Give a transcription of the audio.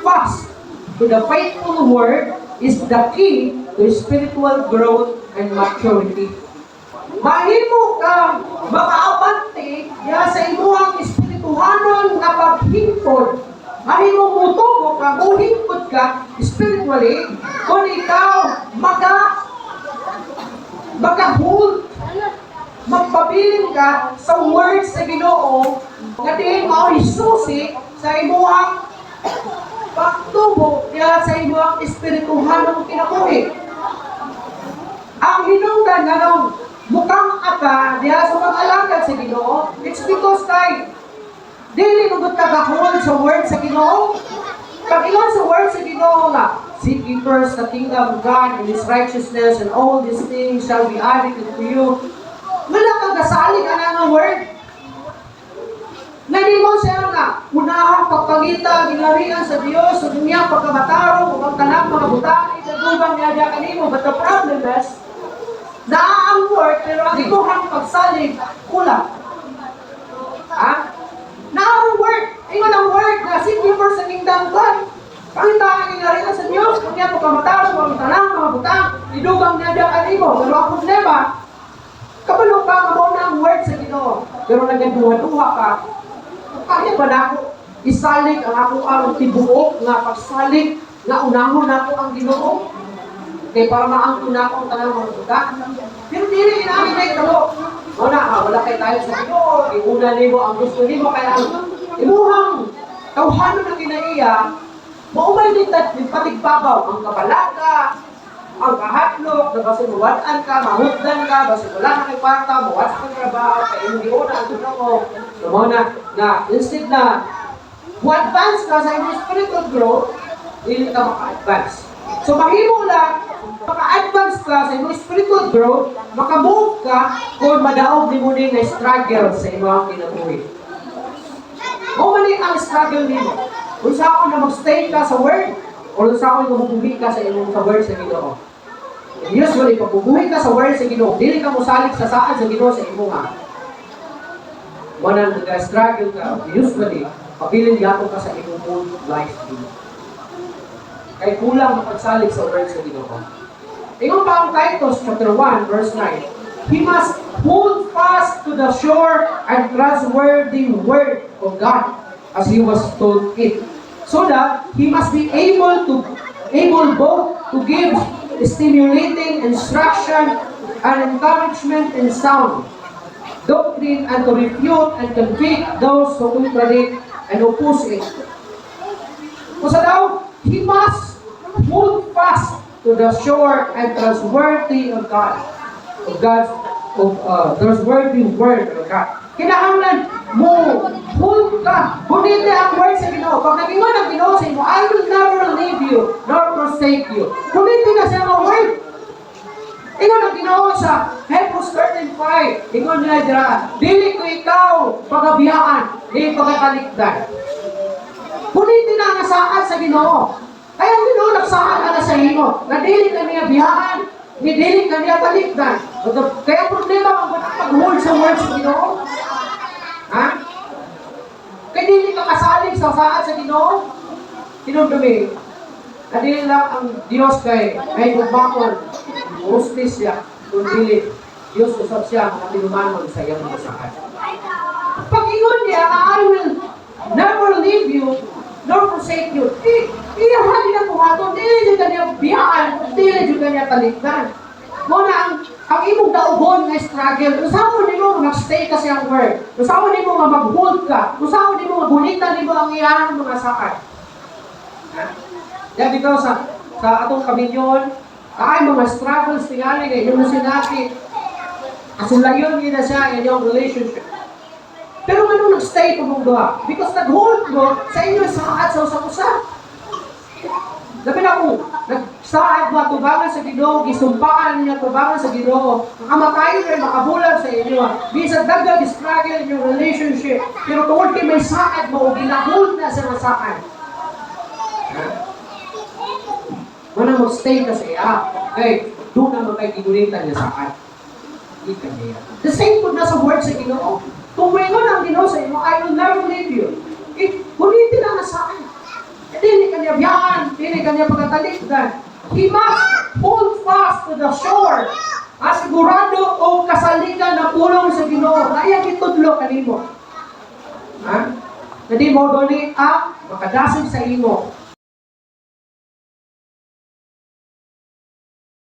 fast to the faithful word is the key to spiritual growth and maturity. Mahimo kang makaabante sa imuhang espirituhanon nga paghingkod. Mahimo mutubo ka, muhingkod ka spiritually kung ikaw magahul, magpabilin ka sa words sa Ginoo nga diin mao isusi sa imuhang pagtubo sa imuhang espirituhanong kinabuhi. Ang hinungdan nga nung mukhang aka diha sa pag-alagad sa Ginoo, it's because dili nugot ka gahol sa word sa Ginoo. Pag ingon sa word sa Ginoo nga, seek ye first the kingdom of God and His righteousness, and all these things shall be added unto you. Wala kang gasalig ang word. Nadi mo siya nga, unahang pagpangita, ginarian sa Diyos, sa dunya, pagkamataro, kung ang tanang mga butang, ikadugang niya kanimo. But the problem is, ang word, pero ang imuhang pagsalig, kulang. Ha? Ang word, ingon ang word na seek ye first the kingdom of God. Pangitaan ginarian sa Diyos, kung niya pagkamataro, kung ang tanang mga butang, idugang niya kanimo. Pero ang problema, kabalo ka mo na ang word sa Ginoo, pero nagaduha-duha ka, kaya ba na ako isalig ang ako ang tibuok nga pagsalig nga unahon na ako ang Ginoo? Kaya para maangkin na ako ang tanang mga buta. Pero dili inamin na ito. Wala kayo tayo sa Ginoo. Iuna nimo ang gusto nimo. Kaya ang imuhang tawhanon na kinaiya, maumay din patigbabaw ang kabalaga, ang kahatlok, na basi muwadaan ka, mahugdan ka, basi wala na kay kwarta, muwad ka trabaho, kaya hindi una ang Ginoo. So na instead na mu-advance ka sa inyong spiritual growth, hindi ka maka-advance. So mahimo lang, maka-advance ka sa inyong spiritual growth, maka-move ka kung madaog ni mo din na struggle sa inyong kinabuhi. Kung mali ang struggle nimo, kung saan na mag-stay ka sa word, o kung saan na mabubuhi ka sa inyong sa word sa Ginoo. Usually, pag bubuhi ka sa word sa Ginoo, dili ka musalig sa saan sa Ginoo sa inyong Manang nag-struggle ka, usually, pabilin yato ka sa inyong life din. Kaya kulang na pagsalig sa words sa Ginoo. Ingon pa ang Titus chapter 1, verse 9, he must hold fast to the sure and trustworthy word of God as he was told it, so that he must be able both to give stimulating instruction and encouragement in sound doctrine, and to refute and convict those who contradict and oppose it. Kung sa daw, he must hold fast to the sure and trustworthy of God, trustworthy word of God. Kinahanglan mo, hold ka, huniti ang word sa Ginoo. Pag nag-ingon ang Ginoo sa inyo, I will never leave you, nor forsake you. Huniti na siya ang word. Ingon ang Ginoo sa Hebrews 13:5. Ingon niya dira, dili ko ikaw pagabiyaan, di pagkatalikdan. Huniti na nga saan sa Ginoo. Kaya ang Ginoo nagsaan na sa imo, na dili ka niya biyaan, ni dili ka niya talikdan. Kaya problema ang pag-hold sa words sa Ginoo. Ha? Kaya dili ka kasalig sa saan sa Ginoo. Tinundumi. Dili lang ang Diyos kay magbakon. Justisya, kung dili, Diyos usap siya, mga tinumanon sa iyong masakan. Pag-ingon niya, I will never leave you, nor forsake you. Iyahan niya buhaton, dili ka niya biyaan, dili ka niya talikdan. Muna ang imong daugon na struggle, usawa ni mo mag-stay ka sa iyong word, usawa ni mo mag-hold ka, usawa ni mo magulitan ni mo ang iyang mga sakan. Yan dito sa atong kaminyon, ay mga struggles tingali na inyong sinabi. Asulayon niya na siya inyong relationship. Pero ano nag-stay itong duha? Because nag-hold mo sa inyo saat sa usap-usap. Sabi na kung nag-saat mo tubangan sa Ginoo, gisumpaan niya tubangan sa Ginoo, makamatayin rin, makabulag sa inyo. Bisa dagdag struggle in your relationship. Pero tungkol kayo may saat mo, ginahold na sa masakan. Mana mag-stay ka sa iya. Okay, doon naman kayo ginulitan niya sa akin. Hindi ka niya. The same po na sa word sa Ginoo. Kung may ang Ginoo sa inyo, I will never leave you. Hulitin na sa akin. Hindi ka niya kay kanya pagkatalikdan. He must hold fast to the shore. Sigurado o kasaligan na pulong sa Ginoo. Naya gitudlo kanimo. Ha? Jadi mo doli ang makadasig sa imo.